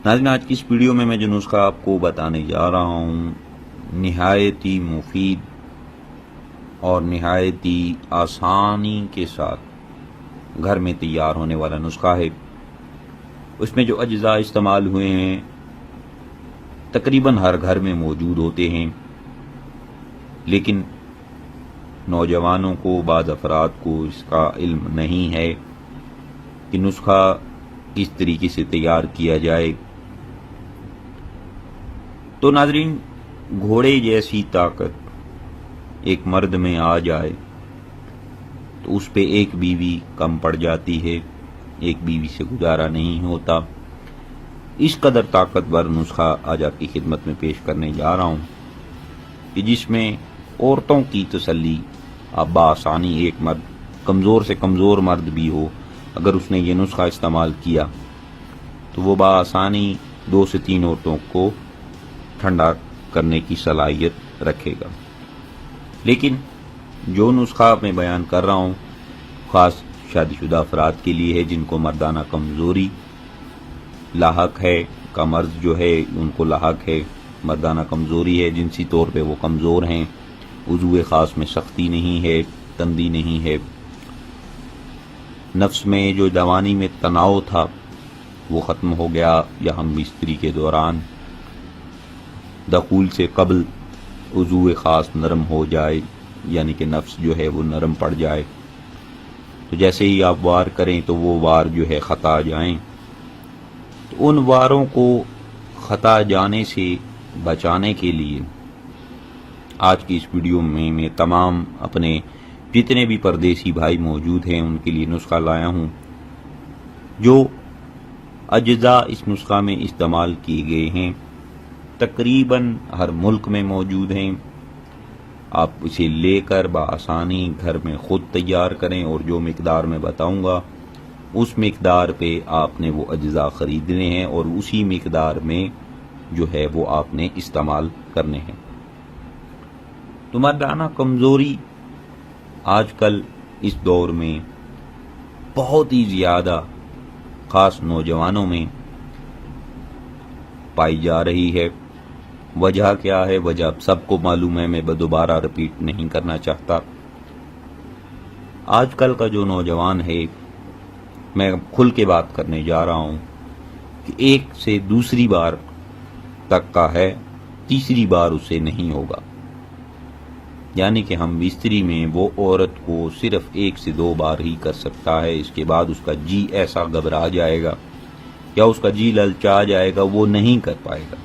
ناظرین، آج کی اس ویڈیو میں جو نسخہ آپ کو بتانے جا رہا ہوں نہایت ہی مفید اور نہایت ہی آسانی کے ساتھ گھر میں تیار ہونے والا نسخہ ہے۔ اس میں جو اجزاء استعمال ہوئے ہیں تقریباً ہر گھر میں موجود ہوتے ہیں، لیکن نوجوانوں کو، بعض افراد کو اس کا علم نہیں ہے کہ نسخہ کس طریقے سے تیار کیا جائے۔ تو ناظرین، گھوڑے جیسی طاقت ایک مرد میں آ جائے تو اس پہ ایک بیوی کم پڑ جاتی ہے، ایک بیوی سے گزارا نہیں ہوتا۔ اس قدر طاقتور نسخہ آج آپ کی خدمت میں پیش کرنے جا رہا ہوں کہ جس میں عورتوں کی تسلی آپ بآسانی، ایک مرد، کمزور سے کمزور مرد بھی ہو، اگر اس نے یہ نسخہ استعمال کیا تو وہ بآسانی 2 سے 3 عورتوں کو ٹھنڈا کرنے کی صلاحیت رکھے گا۔ لیکن جو نسخہ میں بیان کر رہا ہوں خاص شادی شدہ افراد کے لیے ہے، جن کو مردانہ کمزوری لاحق ہے، کا مرض جو ہے ان کو لاحق ہے، مردانہ کمزوری ہے، جنسی طور پہ وہ کمزور ہیں، عضو خاص میں سختی نہیں ہے، تندی نہیں ہے، نفس میں جو جوانی میں تناؤ تھا وہ ختم ہو گیا، یا ہم بستری کے دوران دخول سے قبل عضو خاص نرم ہو جائے، یعنی کہ نفس جو ہے وہ نرم پڑ جائے، تو جیسے ہی آپ وار کریں تو وہ وار جو ہے خطا جائیں، تو ان واروں کو خطا جانے سے بچانے کے لیے آج کی اس ویڈیو میں تمام اپنے جتنے بھی پردیسی بھائی موجود ہیں ان کے لیے نسخہ لایا ہوں۔ جو اجزاء اس نسخہ میں استعمال کیے گئے ہیں تقریباً ہر ملک میں موجود ہیں، آپ اسے لے کر بآسانی گھر میں خود تیار کریں، اور جو مقدار میں بتاؤں گا اس مقدار پہ آپ نے وہ اجزاء خریدنے ہیں اور اسی مقدار میں جو ہے وہ آپ نے استعمال کرنے ہیں۔ تو مردانہ کمزوری آج کل اس دور میں بہت ہی زیادہ خاص نوجوانوں میں پائی جا رہی ہے۔ وجہ کیا ہے؟ وجہ سب کو معلوم ہے، میں دوبارہ رپیٹ نہیں کرنا چاہتا۔ آج کل کا جو نوجوان ہے، میں کھل کے بات کرنے جا رہا ہوں کہ ایک سے دوسری بار تک کا ہے، تیسری بار اسے نہیں ہوگا، یعنی کہ ہم بستری میں وہ عورت کو صرف 1 سے 2 بار ہی کر سکتا ہے، اس کے بعد اس کا جی ایسا گھبرا جائے گا یا اس کا جی للچا جائے گا، وہ نہیں کر پائے گا۔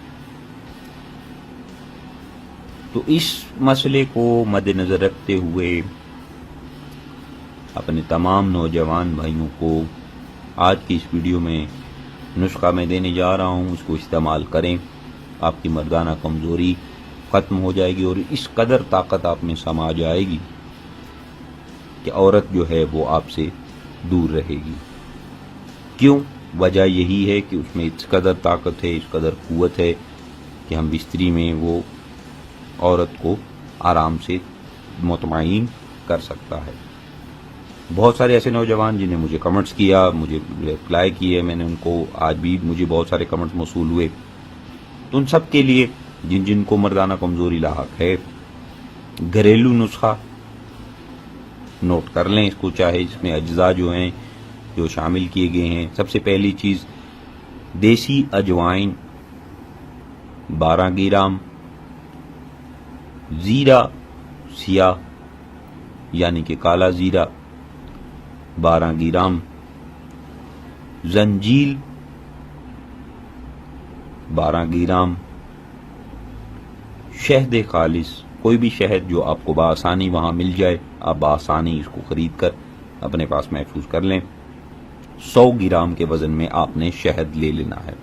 تو اس مسئلے کو مد نظر رکھتے ہوئے اپنے تمام نوجوان بھائیوں کو آج کی اس ویڈیو میں نسخہ میں دینے جا رہا ہوں، اس کو استعمال کریں، آپ کی مردانہ کمزوری ختم ہو جائے گی اور اس قدر طاقت آپ میں سما جائے گی کہ عورت جو ہے وہ آپ سے دور رہے گی۔ کیوں؟ وجہ یہی ہے کہ اس میں اس قدر طاقت ہے، اس قدر قوت ہے کہ ہم بستری میں وہ عورت کو آرام سے مطمئن کر سکتا ہے۔ بہت سارے ایسے نوجوان جنہیں مجھے کمنٹس کیا، مجھے رپلائی کیے، میں نے ان کو، آج بھی مجھے بہت سارے کمنٹس موصول ہوئے، تو ان سب کے لیے جن کو مردانہ کمزوری لاحق ہے، گھریلو نسخہ نوٹ کر لیں اس کو، چاہے اس میں اجزاء جو ہیں جو شامل کیے گئے ہیں۔ سب سے پہلی چیز دیسی اجوائن 12 گرام، زیرہ سیاہ یعنی کہ کالا زیرہ 12 گرام، زنجیل 12 گرام، شہد خالص، کوئی بھی شہد جو آپ کو بآسانی وہاں مل جائے، آپ بآسانی اس کو خرید کر اپنے پاس محفوظ کر لیں۔ 100 گرام کے وزن میں آپ نے شہد لے لینا ہے۔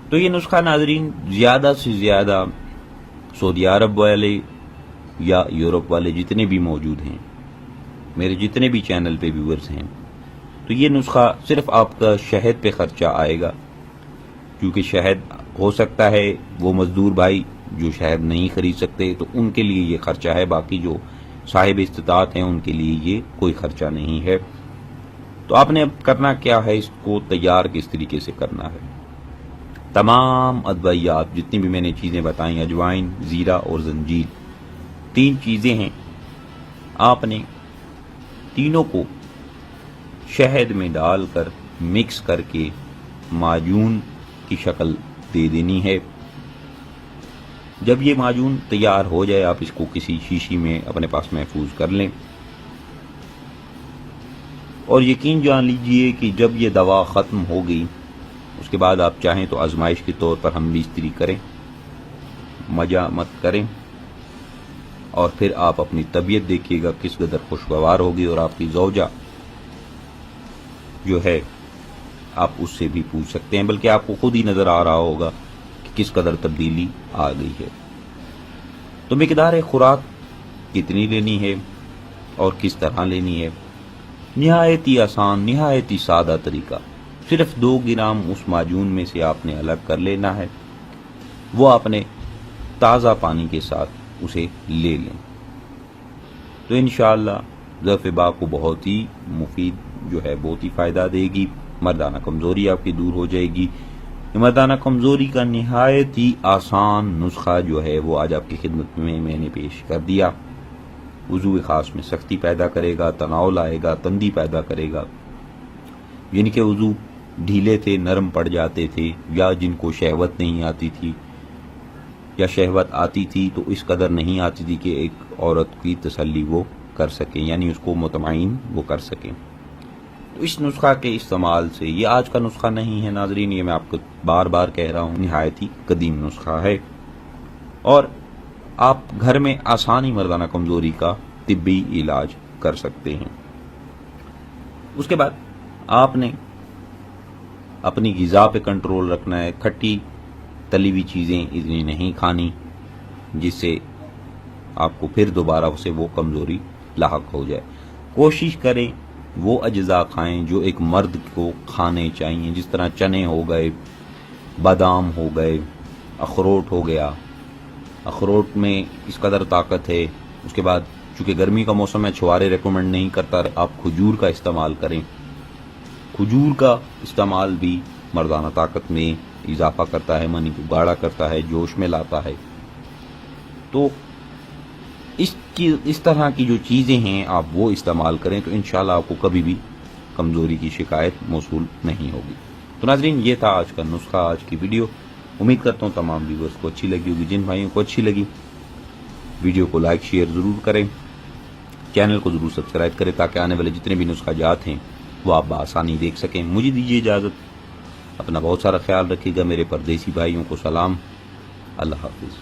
تو یہ نسخہ ناظرین زیادہ سے زیادہ سعودی عرب والے یا یورپ والے جتنے بھی موجود ہیں، میرے جتنے بھی چینل پہ ویورز ہیں، تو یہ نسخہ صرف آپ کا شہد پہ خرچہ آئے گا، کیونکہ شہد ہو سکتا ہے وہ مزدور بھائی جو شہد نہیں خرید سکتے تو ان کے لیے یہ خرچہ ہے، باقی جو صاحب استطاعت ہیں ان کے لیے یہ کوئی خرچہ نہیں ہے۔ تو آپ نے اب کرنا کیا ہے، اس کو تیار کس طریقے سے کرنا ہے۔ تمام ادویات جتنی بھی میں نے چیزیں بتائیں، اجوائن، زیرہ اور زنجیل، 3 چیزیں ہیں، آپ نے تینوں کو شہد میں ڈال کر مکس کر کے معجون کی شکل دے دینی ہے۔ جب یہ معجون تیار ہو جائے آپ اس کو کسی شیشی میں اپنے پاس محفوظ کر لیں، اور یقین جان لیجئے کہ جب یہ دوا ختم ہو گئی اس کے بعد آپ چاہیں تو آزمائش کے طور پر ہم بیستری کریں، مزہ مت کریں، اور پھر آپ اپنی طبیعت دیکھیے گا کس قدر خوشگوار ہوگی، اور آپ کی زوجہ جو ہے آپ اس سے بھی پوچھ سکتے ہیں، بلکہ آپ کو خود ہی نظر آ رہا ہوگا کہ کس قدر تبدیلی آ گئی ہے۔ تو مقدار خوراک کتنی لینی ہے اور کس طرح لینی ہے، نہایت ہی آسان، نہایت ہی سادہ طریقہ، صرف 2 گرام اس معجون میں سے آپ نے الگ کر لینا ہے، وہ آپ نے تازہ پانی کے ساتھ اسے لے لیں، تو انشاءاللہ ضعف با کو بہت ہی مفید جو ہے، بہت ہی فائدہ دے گی، مردانہ کمزوری آپ کی دور ہو جائے گی۔ مردانہ کمزوری کا نہایت ہی آسان نسخہ جو ہے وہ آج آپ کی خدمت میں نے پیش کر دیا۔ وضو خاص میں سختی پیدا کرے گا، تناؤ لائے گا، تندی پیدا کرے گا، جن کے وضو ڈھیلے تھے، نرم پڑ جاتے تھے، یا جن کو شہوت نہیں آتی تھی یا شہوت آتی تھی تو اس قدر نہیں آتی تھی کہ ایک عورت کی تسلی وہ کر سکیں، یعنی اس کو مطمئن وہ کر سکیں، تو اس نسخہ کے استعمال سے، یہ آج کا نسخہ نہیں ہے ناظرین، یہ میں آپ کو بار بار کہہ رہا ہوں، نہایت ہی قدیم نسخہ ہے، اور آپ گھر میں آسانی مردانہ کمزوری کا طبی علاج کر سکتے ہیں۔ اس کے بعد آپ نے اپنی غذا پہ کنٹرول رکھنا ہے، کھٹی تلی ہوئی چیزیں اتنی نہیں کھانی جس سے آپ کو پھر دوبارہ اسے وہ کمزوری لاحق ہو جائے۔ کوشش کریں وہ اجزاء کھائیں جو ایک مرد کو کھانے چاہیے، جس طرح چنے ہو گئے، بادام ہو گئے، اخروٹ ہو گیا، اخروٹ میں اس قدر طاقت ہے۔ اس کے بعد چونکہ گرمی کا موسم ہے، چھوارے ریکمنڈ نہیں کرتا، آپ کھجور کا استعمال کریں، کھجور کا استعمال بھی مردانہ طاقت میں اضافہ کرتا ہے، منی کو گاڑھا کرتا ہے، جوش میں لاتا ہے۔ تو اس طرح کی جو چیزیں ہیں آپ وہ استعمال کریں تو انشاءاللہ آپ کو کبھی بھی کمزوری کی شکایت موصول نہیں ہوگی۔ تو ناظرین یہ تھا آج کا نسخہ، آج کی ویڈیو، امید کرتا ہوں تمام ویورز کو اچھی لگی ہوگی۔ جن بھائیوں کو اچھی لگی ویڈیو کو لائک شیئر ضرور کریں، چینل کو ضرور سبسکرائب کریں تاکہ آنے والے جتنے بھی نسخہ جات ہیں وہ آپ بآسانی دیکھ سکیں۔ مجھے دیجیے اجازت، اپنا بہت سارا خیال رکھیے گا، میرے پردیسی بھائیوں کو سلام، اللہ حافظ۔